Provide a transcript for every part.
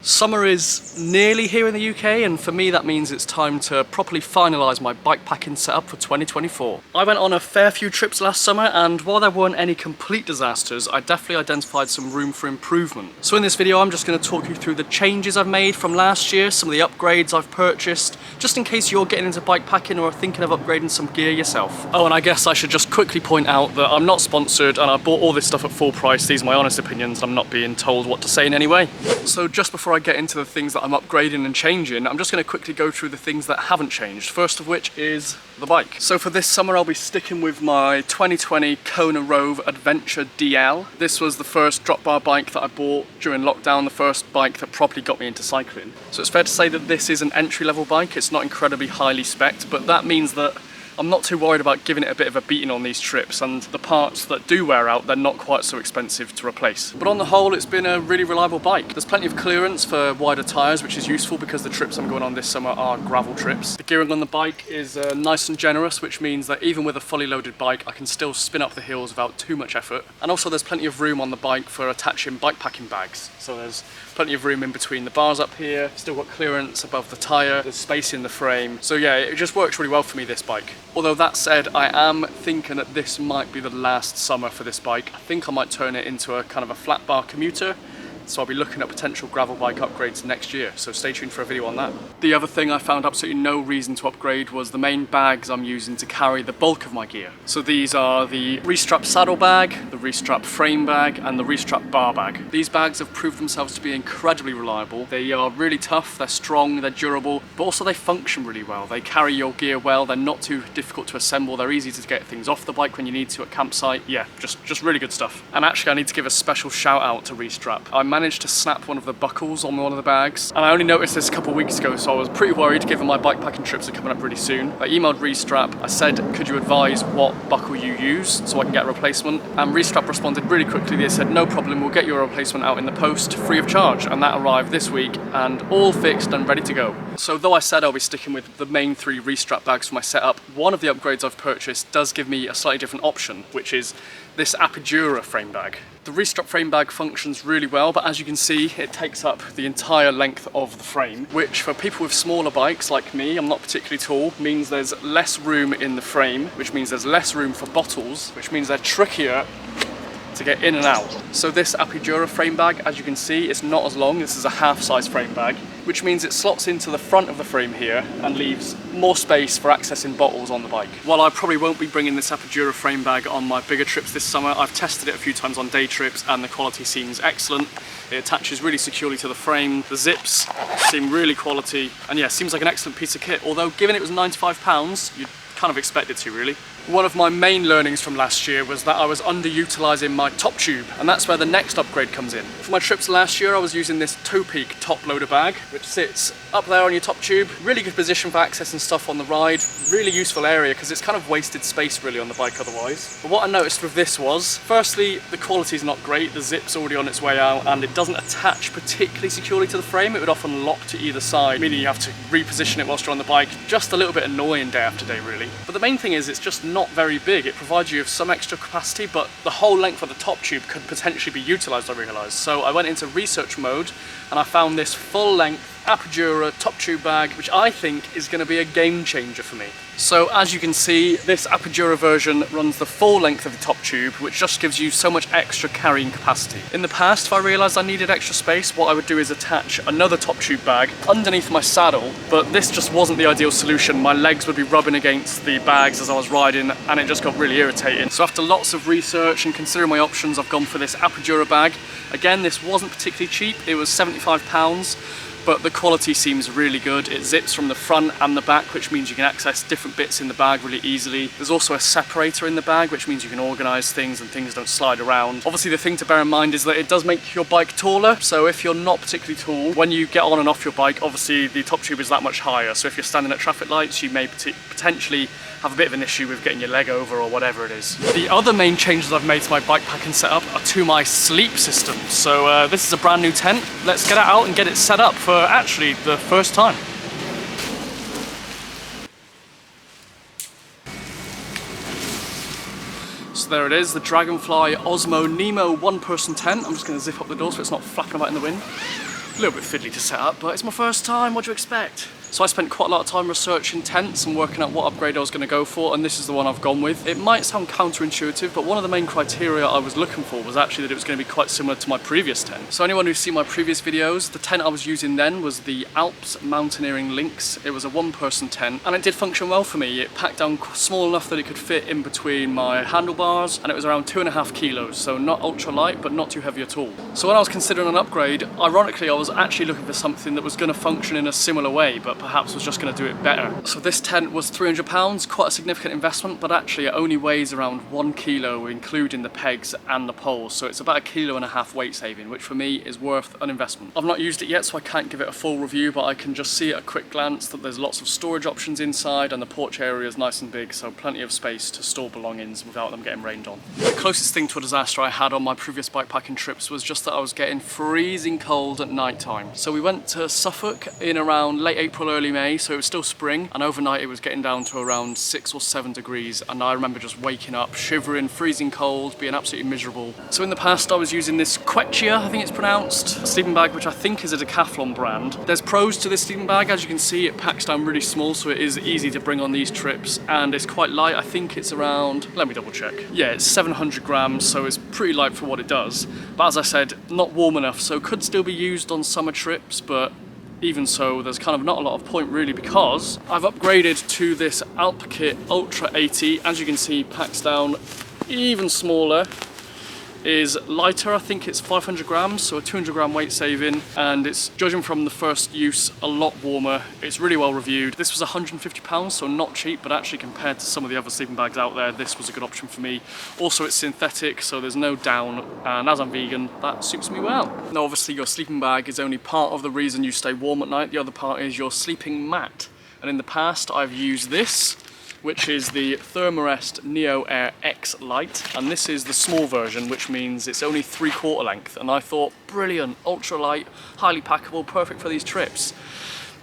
Summer is nearly here in the UK, and for me that means it's time to properly finalise my bike packing setup for 2024. I went on a fair few trips last summer, and while there weren't any complete disasters, I definitely identified some room for improvement. So in this video I'm just going to talk you through the changes I've made from last year, some of the upgrades I've purchased, just in case you're getting into bike packing or are thinking of upgrading some gear yourself. Oh, and I guess I should just quickly point out that I'm not sponsored and I bought all this stuff at full price. These are my honest opinions, I'm not being told what to say in any way. So just before I get into the things that I'm upgrading and changing, I'm just going to quickly go through the things that haven't changed. First of which is the bike. So for this summer I'll be sticking with my 2020 Kona Rove Adventure DL. This was the first drop bar bike that I bought during lockdown, the first bike that properly got me into cycling. So it's fair to say that this is an entry-level bike. It's not incredibly highly spec'd, but that means that I'm not too worried about giving it a bit of a beating on these trips, and the parts that do wear out, they're not quite so expensive to replace. But on the whole, it's been a really reliable bike. There's plenty of clearance for wider tyres, which is useful because the trips I'm going on this summer are gravel trips. The gearing on the bike is nice and generous, which means that even with a fully loaded bike, I can still spin up the hills without too much effort. And also there's plenty of room on the bike for attaching bike packing bags. So there's plenty of room in between the bars up here, still got clearance above the tyre, there's space in the frame. So yeah, it just works really well for me, this bike. Although that said, I am thinking that this might be the last summer for this bike. I think I might turn it into a kind of a flat bar commuter. So I'll be looking at potential gravel bike upgrades next year, so stay tuned for a video on that. The other thing I found absolutely no reason to upgrade was the main bags I'm using to carry the bulk of my gear. So these are the Restrap saddle bag, the Restrap frame bag, and the Restrap bar bag. These bags have proved themselves to be incredibly reliable. They are really tough, they're strong, they're durable, but also they function really well. They carry your gear well, they're not too difficult to assemble, they're easy to get things off the bike when you need to at campsite. Yeah, just really good stuff. And actually I need to give a special shout out to Restrap. I managed to snap one of the buckles on one of the bags, and I only noticed this a couple of weeks ago, so I was pretty worried given my bike packing trips are coming up really soon. I emailed Restrap, I said, could you advise what buckle you use so I can get a replacement? And Restrap responded really quickly. They said, no problem, we'll get you a replacement out in the post free of charge, and that arrived this week and all fixed and ready to go. So though I said I'll be sticking with the main 3 Restrap bags for my setup, one of the upgrades I've purchased does give me a slightly different option, which is this Apidura frame bag. The Restrap frame bag functions really well, but as you can see, it takes up the entire length of the frame, which for people with smaller bikes like me, I'm not particularly tall, means there's less room in the frame, which means there's less room for bottles, which means they're trickier to get in and out. So this Apidura frame bag, as you can see, it's not as long. This is a half-size frame bag, which means it slots into the front of the frame here and leaves more space for accessing bottles on the bike. While I probably won't be bringing this Apidura frame bag on my bigger trips this summer, I've tested it a few times on day trips and the quality seems excellent. It attaches really securely to the frame, the zips seem really quality, and yeah, seems like an excellent piece of kit, although given it was £95, you'd kind of expect it to really. One of my main learnings from last year was that I was underutilising my top tube, and that's where the next upgrade comes in. For my trips last year I was using this Toe Peak top loader bag, which sits up there on your top tube. Really good position for accessing stuff on the ride, really useful area because it's kind of wasted space really on the bike otherwise. But what I noticed with this was, firstly, the quality is not great, the zip's already on its way out and it doesn't attach particularly securely to the frame. It would often lock to either side, meaning you have to reposition it whilst you're on the bike. Just a little bit annoying day after day really. But the main thing is it's just not very big. It provides you with some extra capacity, but the whole length of the top tube could potentially be utilised, I realised. So I went into research mode and I found this full length Apidura top tube bag, which I think is going to be a game changer for me. So as you can see, this Apidura version runs the full length of the top tube, which just gives you so much extra carrying capacity. In the past, if I realised I needed extra space, what I would do is attach another top tube bag underneath my saddle, but this just wasn't the ideal solution. My legs would be rubbing against the bags as I was riding and it just got really irritating. So after lots of research and considering my options, I've gone for this Apidura bag. Again, this wasn't particularly cheap, it was £75. But the quality seems really good. It zips from the front and the back, which means you can access different bits in the bag really easily. There's also a separator in the bag, which means you can organise things and things don't slide around. Obviously the thing to bear in mind is that it does make your bike taller, so if you're not particularly tall, when you get on and off your bike, obviously the top tube is that much higher, so if you're standing at traffic lights, you may potentially have a bit of an issue with getting your leg over or whatever it is. The other main changes I've made to my bike packing setup are to my sleep system. So this is a brand new tent. Let's get it out and get it set up for actually the first time. So there it is, the Dragonfly Osmo Nemo one-person tent. I'm just going to zip up the door so it's not flapping about in the wind. A little bit fiddly to set up, but it's my first time, what do you expect? So I spent quite a lot of time researching tents and working out what upgrade I was going to go for, and this is the one I've gone with. It might sound counterintuitive, but one of the main criteria I was looking for was actually that it was going to be quite similar to my previous tent. So anyone who's seen my previous videos, the tent I was using then was the Alps Mountaineering Lynx. It was a one-person tent, and it did function well for me. It packed down small enough that it could fit in between my handlebars, and it was around 2.5 kilos, so not ultra light, but not too heavy at all. So when I was considering an upgrade, ironically, I was actually looking for something that was going to function in a similar way, but perhaps was just going to do it better. So this tent was £300, quite a significant investment, but actually it only weighs around 1 kilo, including the pegs and the poles. So it's about 1.5 kilos weight saving, which for me is worth an investment. I've not used it yet, so I can't give it a full review, but I can just see at a quick glance that there's lots of storage options inside, and the porch area is nice and big, so plenty of space to store belongings without them getting rained on. The closest thing to a disaster I had on my previous bikepacking trips was just that I was getting freezing cold at night time. So we went to Suffolk in around late April, early May, so it was still spring, and overnight it was getting down to around 6 or 7 degrees, and I remember just waking up shivering, freezing cold, being absolutely miserable. So in the past I was using this Quechia, I think it's pronounced, sleeping bag, which I think is a Decathlon brand. There's pros to this sleeping bag. As you can see, it packs down really small, so it is easy to bring on these trips, and it's quite light. I think it's around, let me double check. Yeah, it's 700 grams, so it's pretty light for what it does. But as I said, not warm enough, so could still be used on summer trips, but even so, there's kind of not a lot of point really, because I've upgraded to this Alpkit Ultra 80. As you can see, packs down even smaller, is lighter. I think it's 500 grams, so a 200 gram weight saving, and it's, judging from the first use, a lot warmer. It's really well reviewed. This was £150, so not cheap, but actually compared to some of the other sleeping bags out there, this was a good option for me. Also, it's synthetic, so there's no down, and as I'm vegan, that suits me well. Now obviously your sleeping bag is only part of the reason you stay warm at night. The other part is your sleeping mat, and in the past I've used this, which is the Thermarest Neoair XLite, and this is the small version, which means it's only 3/4 length, and I thought, brilliant, ultralight, highly packable, perfect for these trips.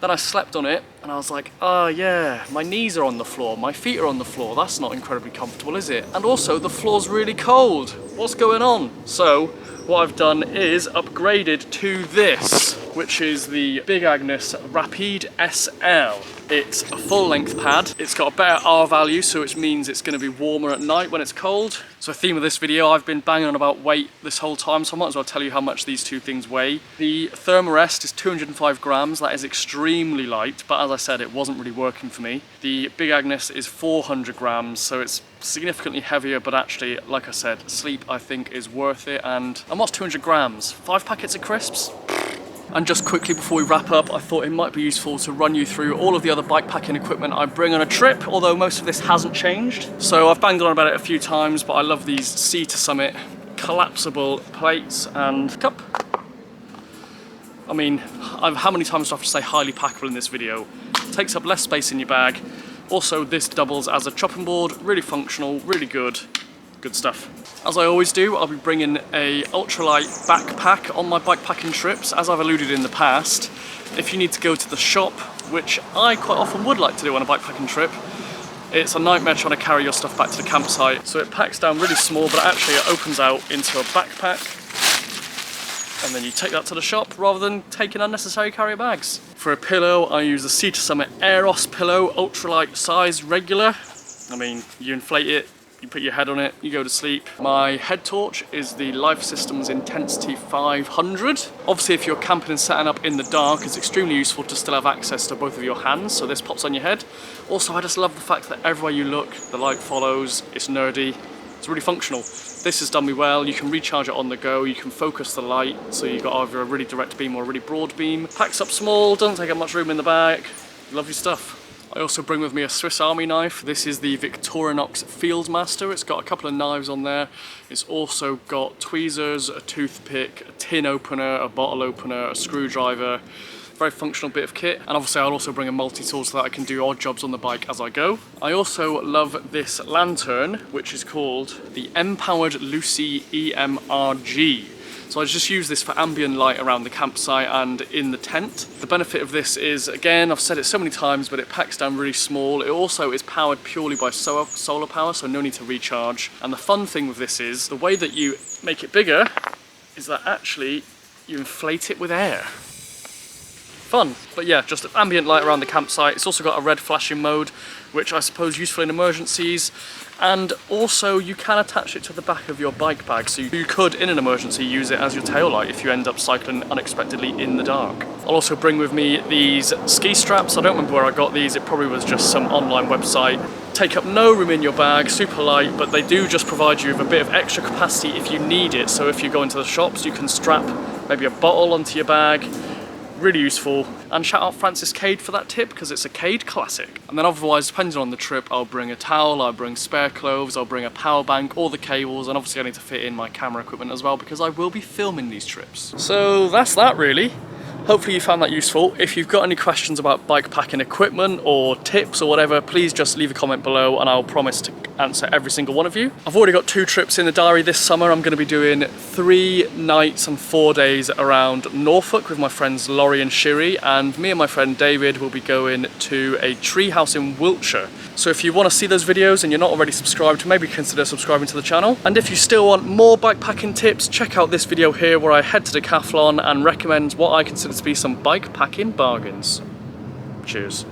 Then I slept on it, and I was like, oh yeah, my knees are on the floor, my feet are on the floor, that's not incredibly comfortable, is it? And also, the floor's really cold, what's going on? So, what I've done is upgraded to this, which is the Big Agnes Rapide SL. It's a full length pad. It's got a better R value, so which means it's going to be warmer at night when it's cold. So the theme of this video, I've been banging on about weight this whole time, so I might as well tell you how much these two things weigh. The Thermarest is 205 grams. That is extremely light, but as I said, it wasn't really working for me. The Big Agnes is 400 grams, so it's significantly heavier, but actually, like I said, sleep I think is worth it. And what's 200 grams? 5 packets of crisps? And just quickly before we wrap up, I thought it might be useful to run you through all of the other bikepacking equipment I bring on a trip, although most of this hasn't changed. So I've banged on about it a few times, but I love these Sea to Summit collapsible plates and cup. I mean, how many times do I have to say highly packable in this video? It takes up less space in your bag. Also, this doubles as a chopping board, really functional, really good stuff. As I always do, I'll be bringing a ultralight backpack on my bikepacking trips. As I've alluded in the past, if you need to go to the shop, which I quite often would like to do on a bikepacking trip, it's a nightmare trying to carry your stuff back to the campsite. So it packs down really small, but actually it opens out into a backpack, and then you take that to the shop rather than taking unnecessary carrier bags. For a pillow, I use the Sea to Summit Aeros pillow, ultralight size, regular. I mean, you inflate it, you put your head on it, you go to sleep. My head torch is the Life Systems Intensity 500. Obviously, if you're camping and setting up in the dark, it's extremely useful to still have access to both of your hands, so this pops on your head. Also, I just love the fact that everywhere you look, the light follows, it's nerdy, it's really functional. This has done me well. You can recharge it on the go, you can focus the light, so you've got either a really direct beam or a really broad beam. Packs up small, doesn't take up much room in the back, lovely stuff. I also bring with me a Swiss Army knife. This is the Victorinox Fieldmaster. It's got a couple of knives on there. It's also got tweezers, a toothpick, a tin opener, a bottle opener, a screwdriver. Very functional bit of kit. And obviously I'll also bring a multi-tool so that I can do odd jobs on the bike as I go. I also love this lantern, which is called the M-Powered Lucy EMRG. So I just use this for ambient light around the campsite and in the tent. The benefit of this is, again, I've said it so many times, but it packs down really small. It also is powered purely by solar power, so no need to recharge. And the fun thing with this is, the way that you make it bigger is that actually you inflate it with air. fun. But yeah, just ambient light around the campsite. It's also got a red flashing mode, which I suppose useful in emergencies. And also you can attach it to the back of your bike bag, so you could in an emergency use it as your tail light if you end up cycling unexpectedly in the dark. I'll also bring with me these ski straps. I don't remember where I got these, it probably was just some online website. Take up no room in your bag, super light, but they do just provide you with a bit of extra capacity if you need it. So if you go into the shops, you can strap maybe a bottle onto your bag. Really useful. And shout out Francis Cade for that tip, because it's a Cade classic. And then otherwise, depending on the trip, I'll bring a towel, I'll bring spare clothes, I'll bring a power bank, all the cables, and obviously I need to fit in my camera equipment as well, because I will be filming these trips. So that's that really. Hopefully you found that useful. If you've got any questions about bike packing equipment or tips or whatever, please just leave a comment below and I'll promise to answer every single one of you. I've already got 2 trips in the diary this summer. I'm going to be doing 3 nights and 4 days around Norfolk with my friends Laurie and Shiri, and me and my friend David will be going to a tree house in Wiltshire. So if you want to see those videos and you're not already subscribed, maybe consider subscribing to the channel. And if you still want more bike packing tips, check out this video here where I head to Decathlon and recommend what I consider to be some bike packing bargains. Cheers.